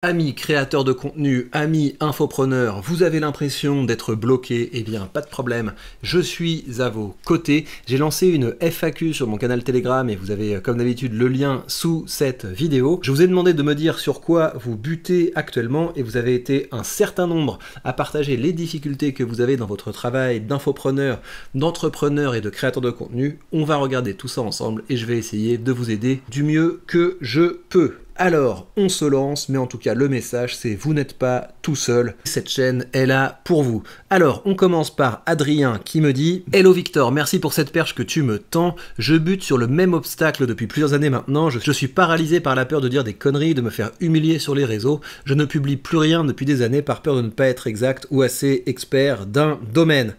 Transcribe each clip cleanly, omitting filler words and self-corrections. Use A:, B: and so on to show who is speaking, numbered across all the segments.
A: Amis créateurs de contenu, amis infopreneurs, vous avez l'impression d'être bloqué? Eh bien, pas de problème, je suis à vos côtés. J'ai lancé une FAQ sur mon canal Telegram et vous avez comme d'habitude le lien sous cette vidéo. Je vous ai demandé de me dire sur quoi vous butez actuellement et vous avez été un certain nombre à partager les difficultés que vous avez dans votre travail d'infopreneur, d'entrepreneur et de créateur de contenu. On va regarder tout ça ensemble et je vais essayer de vous aider du mieux que je peux. Alors, on se lance, mais en tout cas, le message, c'est vous n'êtes pas tout seul. Cette chaîne est là pour vous. Alors, on commence par Adrien qui me dit « Hello Victor, merci pour cette perche que tu me tends. Je bute sur le même obstacle depuis plusieurs années maintenant. Je suis paralysé par la peur de dire des conneries, de me faire humilier sur les réseaux. Je ne publie plus rien depuis des années par peur de ne pas être exact ou assez expert d'un domaine. »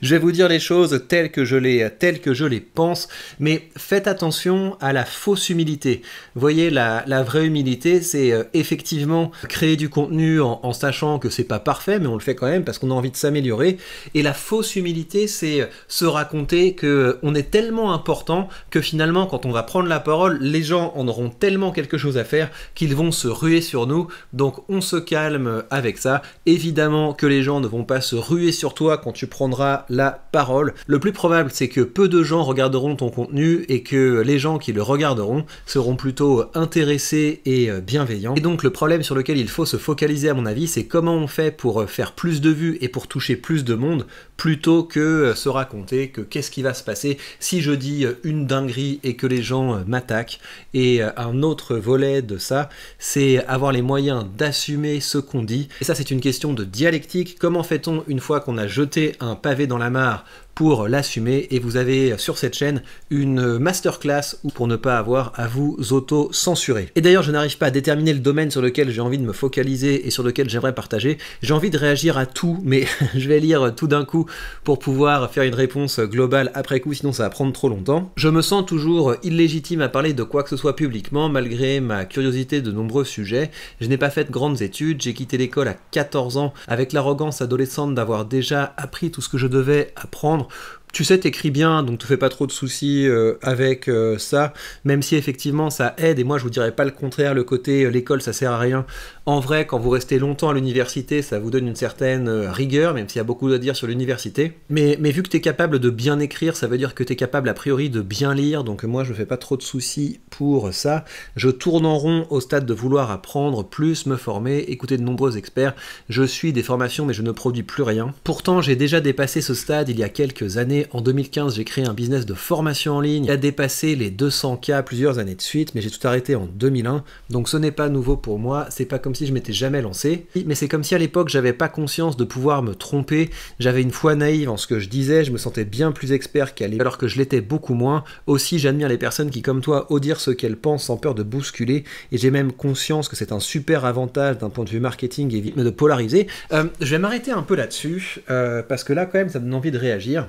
A: Je vais vous dire les choses telles que je les pense, mais faites attention à la fausse humilité. Vous voyez, la vraie humilité, c'est effectivement créer du contenu en sachant que c'est pas parfait, mais on le fait quand même parce qu'on a envie de s'améliorer. Et la fausse humilité, c'est se raconter qu'on est tellement important que finalement, quand on va prendre la parole, les gens en auront tellement quelque chose à faire qu'ils vont se ruer sur nous. Donc on se calme avec ça. Évidemment que les gens ne vont pas se ruer sur toi quand tu prendras la parole. Le plus probable, c'est que peu de gens regarderont ton contenu et que les gens qui le regarderont seront plutôt intéressés et bienveillants. Et donc le problème sur lequel il faut se focaliser à mon avis, c'est comment on fait pour faire plus de vues et pour toucher plus de monde, plutôt que se raconter que qu'est-ce qui va se passer si je dis une dinguerie et que les gens m'attaquent. Et un autre volet de ça, c'est avoir les moyens d'assumer ce qu'on dit. Et ça, c'est une question de dialectique. Comment fait-on une fois qu'on a jeté un pavé dans la mare pour l'assumer? Et vous avez sur cette chaîne une masterclass pour ne pas avoir à vous auto-censurer. Et d'ailleurs, je n'arrive pas à déterminer le domaine sur lequel j'ai envie de me focaliser et sur lequel j'aimerais partager. J'ai envie de réagir à tout, mais je vais lire tout d'un coup pour pouvoir faire une réponse globale après coup, sinon ça va prendre trop longtemps. Je me sens toujours illégitime à parler de quoi que ce soit publiquement, malgré ma curiosité de nombreux sujets. Je n'ai pas fait de grandes études, j'ai quitté l'école à 14 ans avec l'arrogance adolescente d'avoir déjà appris tout ce que je devais apprendre. Tu sais, t'écris bien, donc te fais pas trop de soucis avec ça, même si effectivement ça aide, et moi je vous dirais pas le contraire, le côté l'école ça sert à rien. En vrai, quand vous restez longtemps à l'université, ça vous donne une certaine rigueur, même s'il y a beaucoup à dire sur l'université. Mais vu que t'es capable de bien écrire, ça veut dire que t'es capable a priori de bien lire, donc moi je me fais pas trop de soucis pour ça. Je tourne en rond au stade de vouloir apprendre plus, me former, écouter de nombreux experts. Je suis des formations mais je ne produis plus rien. Pourtant j'ai déjà dépassé ce stade il y a quelques années. En 2015, j'ai créé un business de formation en ligne qui a dépassé les 200K plusieurs années de suite, mais j'ai tout arrêté en 2001, donc ce n'est pas nouveau pour moi, c'est pas comme si je m'étais jamais lancé, mais c'est comme si à l'époque j'avais pas conscience de pouvoir me tromper, j'avais une foi naïve en ce que je disais, je me sentais bien plus expert qu'à l'époque, alors que je l'étais beaucoup moins. Aussi, j'admire les personnes qui, comme toi, osent dire ce qu'elles pensent sans peur de bousculer, et j'ai même conscience que c'est un super avantage d'un point de vue marketing et de polariser. Je vais m'arrêter un peu là-dessus, parce que là, quand même, ça me donne envie de réagir.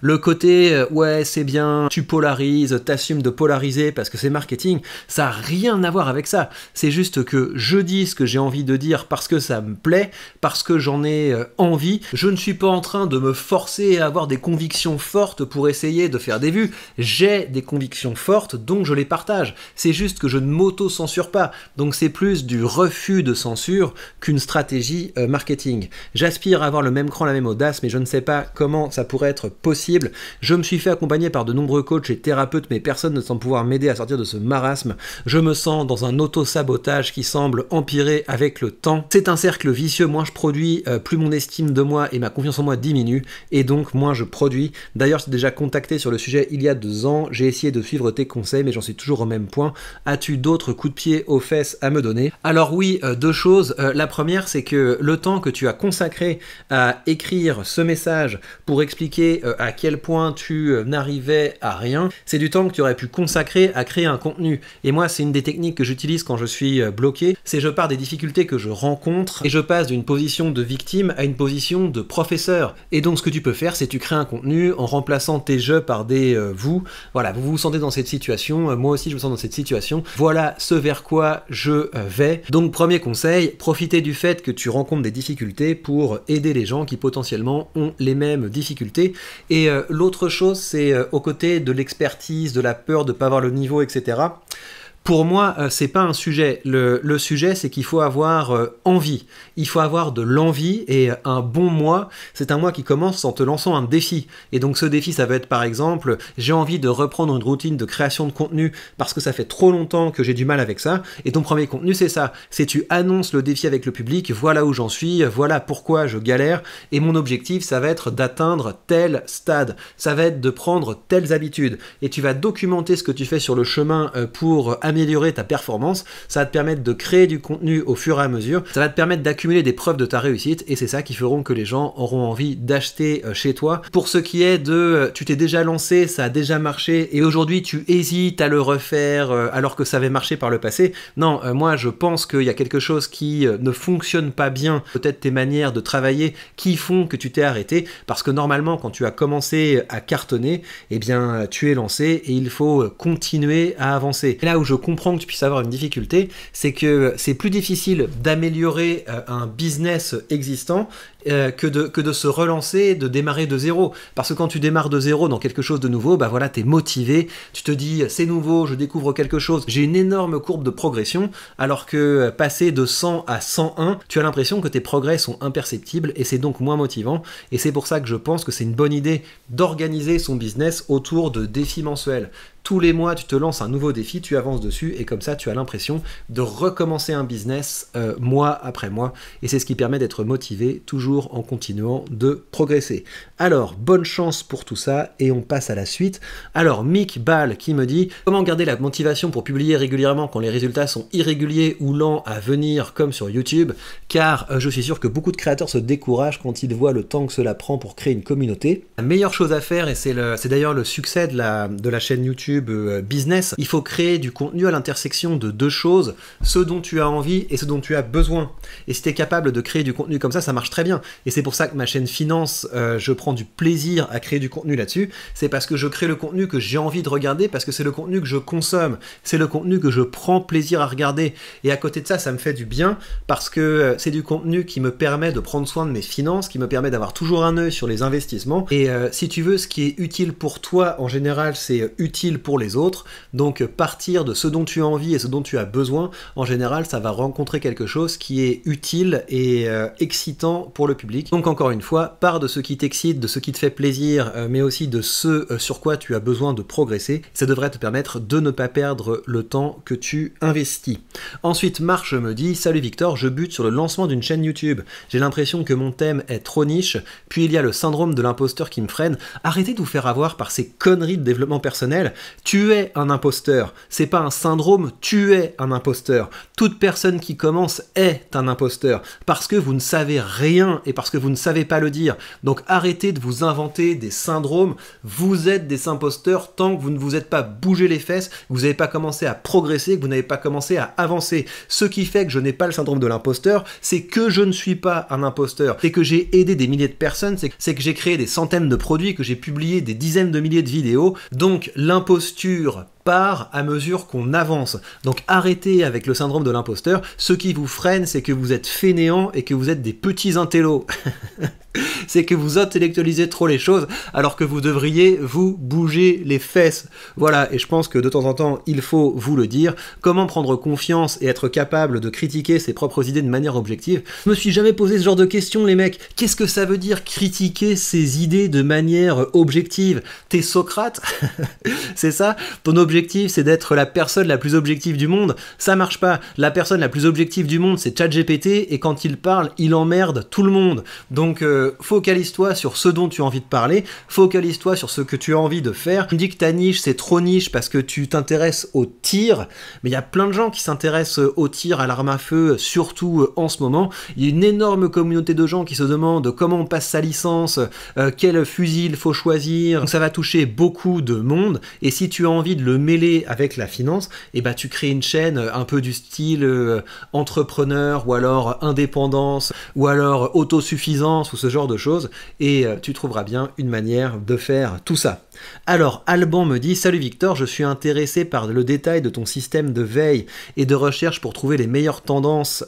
A: Le côté ouais c'est bien, tu polarises, t'assumes de polariser parce que c'est marketing, ça n'a rien à voir avec ça. C'est juste que je dis ce que j'ai envie de dire parce que ça me plaît, parce que j'en ai envie. Je ne suis pas en train de me forcer à avoir des convictions fortes pour essayer de faire des vues. J'ai des convictions fortes donc je les partage. C'est juste que je ne m'auto-censure pas. Donc c'est plus du refus de censure qu'une stratégie marketing. J'aspire à avoir le même cran, la même audace, mais je ne sais pas comment ça pourrait être possible. Je me suis fait accompagner par de nombreux coachs et thérapeutes, mais personne ne semble pouvoir m'aider à sortir de ce marasme. Je me sens dans un auto-sabotage qui semble empirer avec le temps. C'est un cercle vicieux, moins je produis, plus mon estime de moi et ma confiance en moi diminue, et donc moins je produis. D'ailleurs, je t'ai déjà contacté sur le sujet il y a 2 ans, j'ai essayé de suivre tes conseils, mais j'en suis toujours au même point. As-tu d'autres coups de pied aux fesses à me donner? Alors oui, 2 choses. La première, c'est que le temps que tu as consacré à écrire ce message pour expliquer à quel point tu n'arrivais à rien, c'est du temps que tu aurais pu consacrer à créer un contenu. Et moi, c'est une des techniques que j'utilise quand je suis bloqué, c'est je pars des difficultés que je rencontre et je passe d'une position de victime à une position de professeur. Et donc ce que tu peux faire, c'est tu crées un contenu en remplaçant tes jeux par des vous. Voilà, vous vous sentez dans cette situation, moi aussi je me sens dans cette situation. Voilà ce vers quoi je vais. Donc premier conseil, profitez du fait que tu rencontres des difficultés pour aider les gens qui potentiellement ont les mêmes difficultés. Et l'autre chose, c'est aux côtés de l'expertise, de la peur de ne pas avoir le niveau, etc. Pour moi, c'est pas un sujet. Le sujet, c'est qu'il faut avoir envie. Il faut avoir de l'envie, et un bon mois, c'est un mois qui commence en te lançant un défi. Et donc ce défi, ça va être par exemple, j'ai envie de reprendre une routine de création de contenu parce que ça fait trop longtemps que j'ai du mal avec ça. Et ton premier contenu, c'est ça. C'est tu annonces le défi avec le public, voilà où j'en suis, voilà pourquoi je galère. Et mon objectif, ça va être d'atteindre tel stade. Ça va être de prendre telles habitudes. Et tu vas documenter ce que tu fais sur le chemin pour améliorer ta performance. Ça va te permettre de créer du contenu au fur et à mesure. Ça va te permettre d'accumuler des preuves de ta réussite, et c'est ça qui feront que les gens auront envie d'acheter chez toi. Pour ce qui est de tu t'es déjà lancé, ça a déjà marché, et aujourd'hui tu hésites à le refaire alors que ça avait marché par le passé. Non, moi je pense qu'il y a quelque chose qui ne fonctionne pas bien, peut-être tes manières de travailler qui font que tu t'es arrêté, parce que normalement quand tu as commencé à cartonner, eh bien tu es lancé et il faut continuer à avancer. Et là où je comprends que tu puisses avoir une difficulté, c'est que c'est plus difficile d'améliorer un business existant que de se relancer, de démarrer de zéro. Parce que quand tu démarres de zéro dans quelque chose de nouveau, bah voilà, t'es motivé, tu te dis c'est nouveau, je découvre quelque chose, j'ai une énorme courbe de progression, alors que passer de 100 à 101, tu as l'impression que tes progrès sont imperceptibles, et c'est donc moins motivant. Et c'est pour ça que je pense que c'est une bonne idée d'organiser son business autour de défis mensuels. Tous les mois, tu te lances un nouveau défi, tu avances dessus, et comme ça, tu as l'impression de recommencer un business mois après mois, et c'est ce qui permet d'être motivé, toujours en continuant de progresser. Alors, bonne chance pour tout ça, et on passe à la suite. Alors, Mick Ball qui me dit « Comment garder la motivation pour publier régulièrement quand les résultats sont irréguliers ou lents à venir, comme sur YouTube, car je suis sûr que beaucoup de créateurs se découragent quand ils voient le temps que cela prend pour créer une communauté. La meilleure chose à faire, et c'est d'ailleurs le succès de la chaîne YouTube business, il faut créer du contenu à l'intersection de deux choses, ce dont tu as envie et ce dont tu as besoin. Et si tu es capable de créer du contenu comme ça marche très bien. Et c'est pour ça que ma chaîne finance, je prends du plaisir à créer du contenu là-dessus. C'est parce que je crée le contenu que j'ai envie de regarder, parce que c'est le contenu que je consomme, c'est le contenu que je prends plaisir à regarder. Et à côté de ça, ça me fait du bien, parce que c'est du contenu qui me permet de prendre soin de mes finances, qui me permet d'avoir toujours un œil sur les investissements. Et si tu veux, ce qui est utile pour toi, en général, c'est utile pour les autres. Donc partir de ce dont tu as envie et ce dont tu as besoin, en général, ça va rencontrer quelque chose qui est utile et excitant pour le public. Donc encore une fois, pars de ce qui t'excite, de ce qui te fait plaisir, mais aussi de ce sur quoi tu as besoin de progresser. Ça devrait te permettre de ne pas perdre le temps que tu investis. Ensuite, Marche me dit « Salut Victor, je bute sur le lancement d'une chaîne YouTube. J'ai l'impression que mon thème est trop niche, puis il y a le syndrome de l'imposteur qui me freine. Arrêtez de vous faire avoir par ces conneries de développement personnel. Tu es un imposteur. C'est pas un syndrome, tu es un imposteur. Toute personne qui commence est un imposteur, parce que vous ne savez rien et parce que vous ne savez pas le dire. Donc arrêtez de vous inventer des syndromes. Vous êtes des imposteurs tant que vous ne vous êtes pas bougé les fesses, que vous n'avez pas commencé à progresser, que vous n'avez pas commencé à avancer. Ce qui fait que je n'ai pas le syndrome de l'imposteur, c'est que je ne suis pas un imposteur. C'est que j'ai aidé des milliers de personnes, c'est que j'ai créé des centaines de produits, que j'ai publié des dizaines de milliers de vidéos. Donc l'imposture part à mesure qu'on avance. Donc arrêtez avec le syndrome de l'imposteur. Ce qui vous freine, c'est que vous êtes fainéants et que vous êtes des petits intellos. C'est que vous intellectualisez trop les choses, alors que vous devriez vous bouger les fesses. Voilà, et je pense que de temps en temps, il faut vous le dire. Comment prendre confiance et être capable de critiquer ses propres idées de manière objective? Je me suis jamais posé ce genre de questions, les mecs. Qu'est-ce que ça veut dire critiquer ses idées de manière objective? T'es Socrate? C'est ça? Ton objectif, c'est d'être la personne la plus objective du monde? Ça marche pas. La personne la plus objective du monde, c'est ChatGPT, et quand il parle, il emmerde tout le monde. Donc, focalise-toi sur ce dont tu as envie de parler, focalise-toi sur ce que tu as envie de faire. Tu me dis que ta niche, c'est trop niche parce que tu t'intéresses au tir, mais il y a plein de gens qui s'intéressent au tir, à l'arme à feu, surtout en ce moment. Il y a une énorme communauté de gens qui se demandent comment on passe sa licence, quel fusil il faut choisir. Donc ça va toucher beaucoup de monde, et si tu as envie de le mêler avec la finance, et bah tu crées une chaîne un peu du style entrepreneur, ou alors indépendance, ou alors autosuffisance, ou ce genre de choses, et tu trouveras bien une manière de faire tout ça. Alors, Alban me dit « Salut Victor, je suis intéressé par le détail de ton système de veille et de recherche pour trouver les meilleures tendances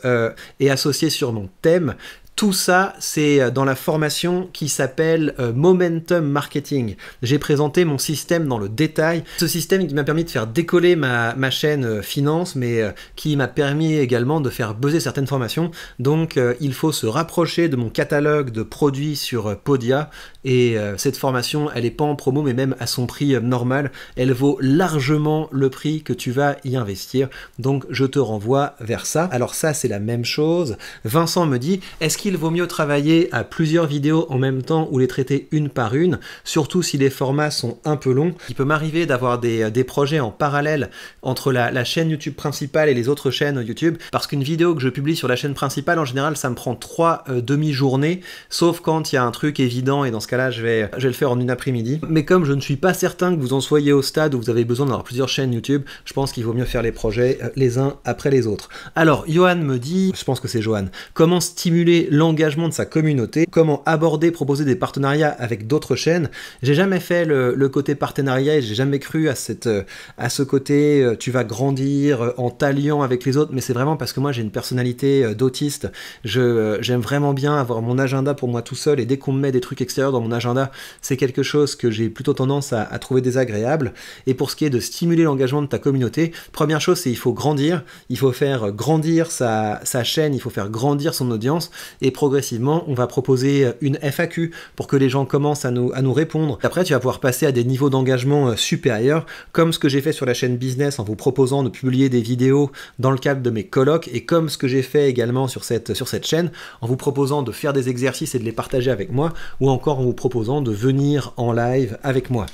A: et associer sur mon thème. Tout ça, c'est dans la formation qui s'appelle Momentum Marketing. J'ai présenté mon système dans le détail. Ce système qui m'a permis de faire décoller ma chaîne finance, mais qui m'a permis également de faire buzzer certaines formations. Donc il faut se rapprocher de mon catalogue de produits sur Podia. Et cette formation, elle n'est pas en promo, mais même à son prix normal, elle vaut largement le prix que tu vas y investir. Donc je te renvoie vers ça. Alors ça, c'est la même chose. Vincent me dit, est-ce qu'il vaut mieux travailler à plusieurs vidéos en même temps ou les traiter une par une, surtout si les formats sont un peu longs? Il peut m'arriver d'avoir des projets en parallèle entre la chaîne YouTube principale et les autres chaînes YouTube, parce qu'une vidéo que je publie sur la chaîne principale, en général, ça me prend 3 demi-journées, sauf quand il y a un truc évident, et dans ce cas-là, je vais le faire en une après-midi. Mais comme je ne suis pas certain que vous en soyez au stade où vous avez besoin d'avoir plusieurs chaînes YouTube, je pense qu'il vaut mieux faire les projets les uns après les autres. Alors, Johan me dit, je pense que c'est Johan, comment stimuler l'engagement de sa communauté, comment aborder, proposer des partenariats avec d'autres chaînes. J'ai jamais fait le côté partenariat et j'ai jamais cru à ce côté tu vas grandir en t'alliant avec les autres, mais c'est vraiment parce que moi j'ai une personnalité d'autiste. J'aime vraiment bien avoir mon agenda pour moi tout seul, et dès qu'on me met des trucs extérieurs dans mon agenda, c'est quelque chose que j'ai plutôt tendance à trouver désagréable. Et pour ce qui est de stimuler l'engagement de ta communauté, première chose, c'est il faut grandir, il faut faire grandir sa chaîne, il faut faire grandir son audience, et progressivement on va proposer une FAQ pour que les gens commencent à nous répondre. Après tu vas pouvoir passer à des niveaux d'engagement supérieurs, comme ce que j'ai fait sur la chaîne business en vous proposant de publier des vidéos dans le cadre de mes colloques, et comme ce que j'ai fait également sur cette chaîne en vous proposant de faire des exercices et de les partager avec moi, ou encore en vous proposant de venir en live avec moi.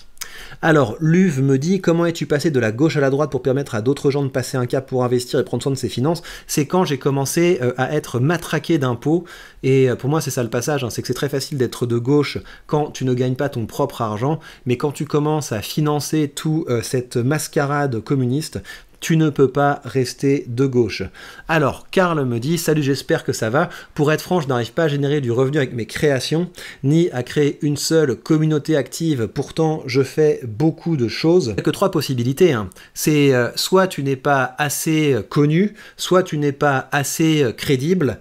A: Alors, Luv me dit, comment es-tu passé de la gauche à la droite pour permettre à d'autres gens de passer un cap pour investir et prendre soin de ses finances? C'est quand j'ai commencé à être matraqué d'impôts, et pour moi c'est ça le passage, hein, c'est que c'est très facile d'être de gauche quand tu ne gagnes pas ton propre argent, mais quand tu commences à financer tout cette mascarade communiste, tu ne peux pas rester de gauche. Alors, Karl me dit, salut, j'espère que ça va. Pour être franc, je n'arrive pas à générer du revenu avec mes créations, ni à créer une seule communauté active. Pourtant, je fais beaucoup de choses. Il n'y a que 3 possibilités, hein. C'est soit tu n'es pas assez connu, soit tu n'es pas assez crédible,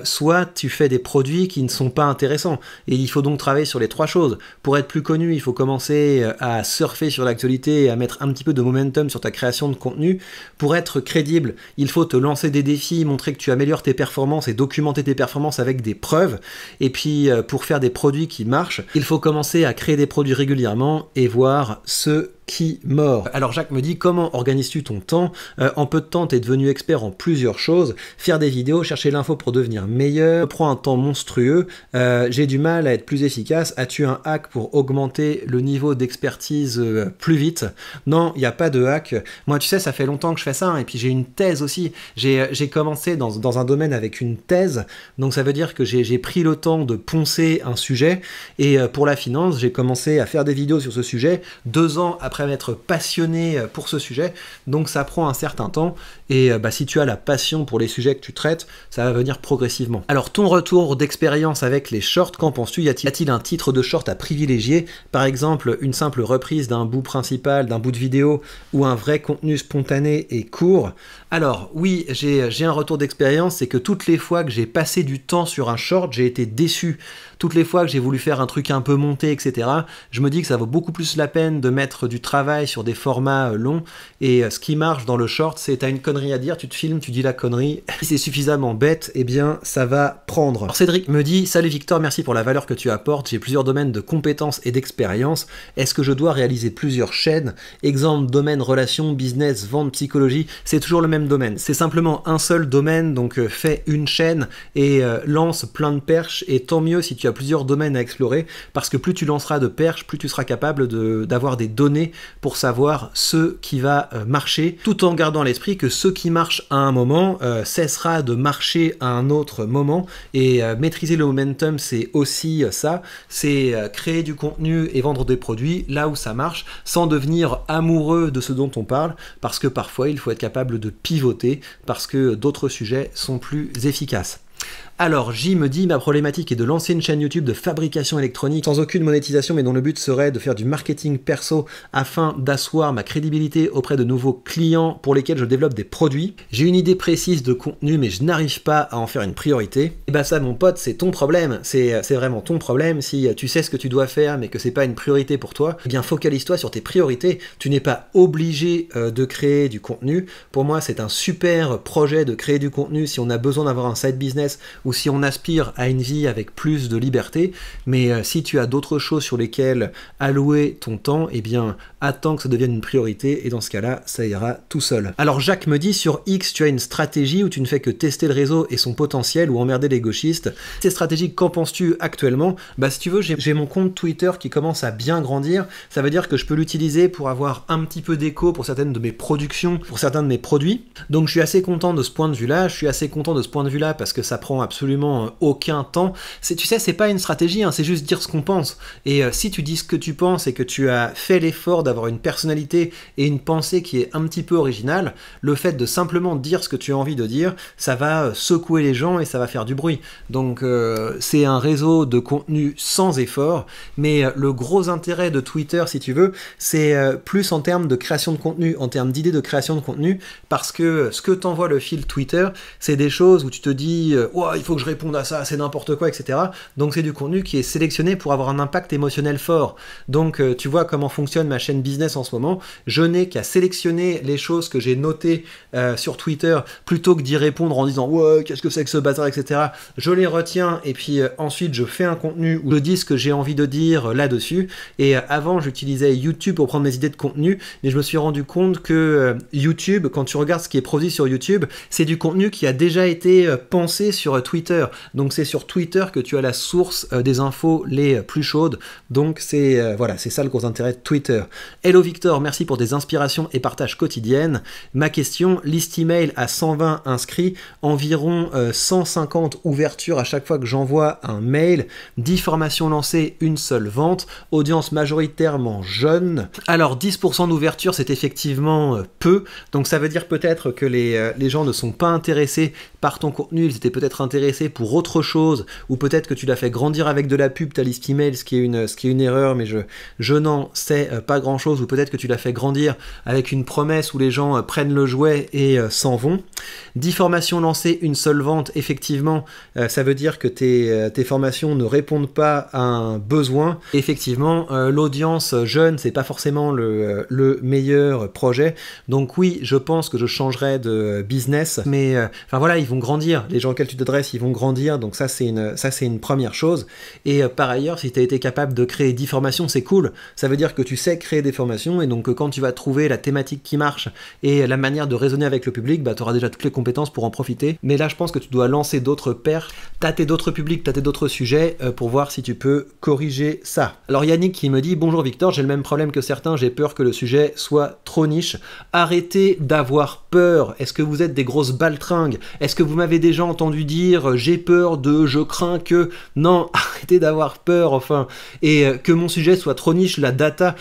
A: soit tu fais des produits qui ne sont pas intéressants. Et il faut donc travailler sur les 3 choses. Pour être plus connu, il faut commencer à surfer sur l'actualité et à mettre un petit peu de momentum sur ta création de contenu. Pour être crédible, il faut te lancer des défis, montrer que tu améliores tes performances et documenter tes performances avec des preuves. Et puis, pour faire des produits qui marchent, il faut commencer à créer des produits régulièrement et voir ce qui mord. Alors Jacques me dit, comment organises-tu ton temps? En peu de temps, tu es devenu expert en plusieurs choses. Faire des vidéos, chercher l'info pour devenir meilleur, prends un temps monstrueux, j'ai du mal à être plus efficace. As-tu un hack pour augmenter le niveau d'expertise plus vite? Non, il n'y a pas de hack. Moi, tu sais, ça fait longtemps que je fais ça, hein, et puis j'ai une thèse aussi. J'ai commencé dans un domaine avec une thèse, donc ça veut dire que j'ai pris le temps de poncer un sujet, et pour la finance, j'ai commencé à faire des vidéos sur ce sujet 2 ans après m'être passionné pour ce sujet, donc ça prend un certain temps, et si tu as la passion pour les sujets que tu traites, ça va venir progressivement. Alors ton retour d'expérience avec les shorts, qu'en penses-tu? Y a-t-il un titre de short à privilégier? Par exemple, une simple reprise d'un bout principal, d'un bout de vidéo, ou un vrai contenu spontané et court? Alors oui, j'ai un retour d'expérience, c'est que toutes les fois que j'ai passé du temps sur un short, j'ai été déçu. Toutes les fois que j'ai voulu faire un truc un peu monté, etc., je me dis que ça vaut beaucoup plus la peine de mettre du travail sur des formats longs, et ce qui marche dans le short, c'est t'as une connerie à dire, tu te filmes, tu dis la connerie, si c'est suffisamment bête, eh bien ça va prendre. Alors Cédric me dit, salut Victor, merci pour la valeur que tu apportes, j'ai plusieurs domaines de compétences et d'expérience, est-ce que je dois réaliser plusieurs chaînes? Exemple, domaine, relations, business, vente, psychologie, c'est toujours le même domaine, c'est simplement un seul domaine, donc fais une chaîne et lance plein de perches, et tant mieux si tu as plusieurs domaines à explorer, parce que plus tu lanceras de perches, plus tu seras capable d'avoir des données pour savoir ce qui va marcher, tout en gardant à l'esprit que ce qui marche à un moment cessera de marcher à un autre moment, et maîtriser le momentum, c'est aussi ça, c'est créer du contenu et vendre des produits là où ça marche, sans devenir amoureux de ce dont on parle, parce que parfois il faut être capable de pivoter, parce que d'autres sujets sont plus efficaces. Alors, J me dit, ma problématique est de lancer une chaîne YouTube de fabrication électronique sans aucune monétisation, mais dont le but serait de faire du marketing perso afin d'asseoir ma crédibilité auprès de nouveaux clients pour lesquels je développe des produits. J'ai une idée précise de contenu, mais je n'arrive pas à en faire une priorité. Et bah ça, mon pote, c'est ton problème. C'est vraiment ton problème. Si tu sais ce que tu dois faire, mais que c'est pas une priorité pour toi, eh bien focalise-toi sur tes priorités. Tu n'es pas obligé de créer du contenu. Pour moi, c'est un super projet de créer du contenu si on a besoin d'avoir un side business ou si on aspire à une vie avec plus de liberté. Mais si tu as d'autres choses sur lesquelles allouer ton temps, eh bien attends que ça devienne une priorité et dans ce cas-là, ça ira tout seul. Alors Jacques me dit, sur X, tu as une stratégie où tu ne fais que tester le réseau et son potentiel ou emmerder les gauchistes. Ces stratégies, qu'en penses-tu actuellement? Bah si tu veux, j'ai mon compte Twitter qui commence à bien grandir. Ça veut dire que je peux l'utiliser pour avoir un petit peu d'écho pour certaines de mes productions, pour certains de mes produits. Donc je suis assez content de ce point de vue-là. Je suis assez content de ce point de vue-là parce que ça prend absolument aucun temps. Tu sais, c'est pas une stratégie, hein, c'est juste dire ce qu'on pense. Et si tu dis ce que tu penses et que tu as fait l'effort d'avoir une personnalité et une pensée qui est un petit peu originale, le fait de simplement dire ce que tu as envie de dire, ça va secouer les gens et ça va faire du bruit. Donc c'est un réseau de contenu sans effort, mais le gros intérêt de Twitter, si tu veux, c'est plus en termes de création de contenu, en termes d'idées de création de contenu, parce que ce que t'envoie le fil Twitter, c'est des choses où tu te dis oh, il faut que je réponde à ça, c'est n'importe quoi, etc. Donc c'est du contenu qui est sélectionné pour avoir un impact émotionnel fort. Donc tu vois comment fonctionne ma chaîne business en ce moment. Je n'ai qu'à sélectionner les choses que j'ai notées sur Twitter plutôt que d'y répondre en disant ouais, qu'est-ce que c'est que ce bazar, etc. Je les retiens et puis ensuite je fais un contenu où je dis ce que j'ai envie de dire là-dessus. Et avant j'utilisais YouTube pour prendre mes idées de contenu, mais je me suis rendu compte que YouTube, quand tu regardes ce qui est produit sur YouTube, c'est du contenu qui a déjà été pensé sur Twitter. Donc c'est sur Twitter que tu as la source des infos les plus chaudes. Donc c'est voilà, c'est ça le gros intérêt de Twitter. Hello Victor, merci pour des inspirations et partages quotidiennes. Ma question, liste email à 120 inscrits, environ 150 ouvertures à chaque fois que j'envoie un mail, 10 formations lancées, une seule vente, audience majoritairement jeune. Alors 10% d'ouverture, c'est effectivement peu, donc ça veut dire peut-être que les gens ne sont pas intéressés par ton contenu, ils étaient peut-être intéressés pour autre chose, ou peut-être que tu l'as fait grandir avec de la pub, ta liste email, ce qui est une erreur, mais je n'en sais pas grand-chose, ou peut-être que tu l'as fait grandir avec une promesse où les gens prennent le jouet et s'en vont. 10 formations lancées, une seule vente, effectivement, ça veut dire que tes formations ne répondent pas à un besoin. Effectivement, l'audience jeune, c'est pas forcément le meilleur projet, donc oui, je pense que je changerai de business, mais enfin voilà, ils vont grandir, les gens auxquels tu t'adresses, ils vont grandir, donc ça c'est une première chose. Et par ailleurs, si tu as été capable de créer 10 formations, c'est cool, ça veut dire que tu sais créer des formations, et donc quand tu vas trouver la thématique qui marche et la manière de raisonner avec le public, bah, tu auras déjà toutes les compétences pour en profiter. Mais là, je pense que tu dois lancer d'autres paires, tâter d'autres publics, tâter d'autres sujets pour voir si tu peux corriger ça. Alors Yannick qui me dit « Bonjour Victor, j'ai le même problème que certains, j'ai peur que le sujet soit trop niche. Arrêtez d'avoir peur. Est-ce que vous êtes des grosses baltringues? Est-ce que vous m'avez déjà entendu dire « J'ai peur de, je crains que... » Non, arrêtez d'avoir peur, enfin. Et que mon sujet soit trop niche, la data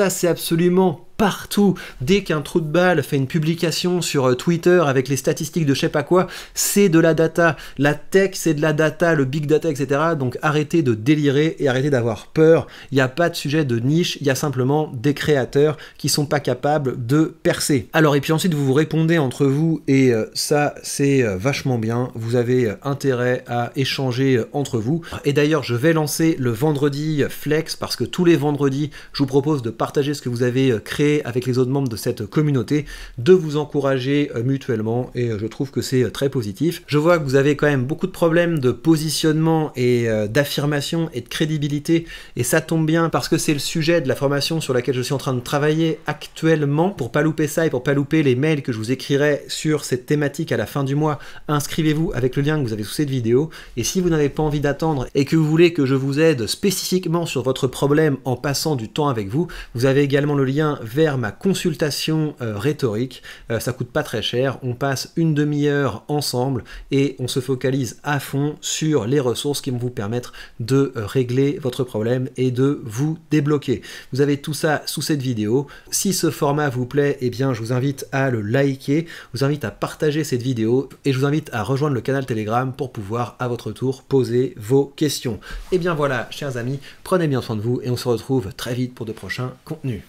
A: c'est absolument partout. Dès qu'un trou de balle fait une publication sur Twitter avec les statistiques de je sais pas quoi, c'est de la data. La tech, c'est de la data, le big data, etc. Donc arrêtez de délirer et arrêtez d'avoir peur. Il n'y a pas de sujet de niche, il y a simplement des créateurs qui sont pas capables de percer. Alors, et puis ensuite, vous vous répondez entre vous et ça, c'est vachement bien. Vous avez intérêt à échanger entre vous. Et d'ailleurs, je vais lancer le vendredi flex parce que tous les vendredis, je vous propose de partager ce que vous avez créé avec les autres membres de cette communauté, de vous encourager mutuellement, et je trouve que c'est très positif. Je vois que vous avez quand même beaucoup de problèmes de positionnement et d'affirmation et de crédibilité, et ça tombe bien parce que c'est le sujet de la formation sur laquelle je suis en train de travailler actuellement. Pour pas louper ça et pour pas louper les mails que je vous écrirai sur cette thématique à la fin du mois, inscrivez-vous avec le lien que vous avez sous cette vidéo. Et si vous n'avez pas envie d'attendre et que vous voulez que je vous aide spécifiquement sur votre problème en passant du temps avec vous, vous avez également le lien vers ma consultation rhétorique. Ça coûte pas très cher, on passe une demi-heure ensemble et on se focalise à fond sur les ressources qui vont vous permettre de régler votre problème et de vous débloquer. Vous avez tout ça sous cette vidéo. Si ce format vous plaît, eh bien je vous invite à le liker, je vous invite à partager cette vidéo et je vous invite à rejoindre le canal Telegram pour pouvoir à votre tour poser vos questions. Et bien voilà, chers amis, prenez bien soin de vous et on se retrouve très vite pour de prochains contenus.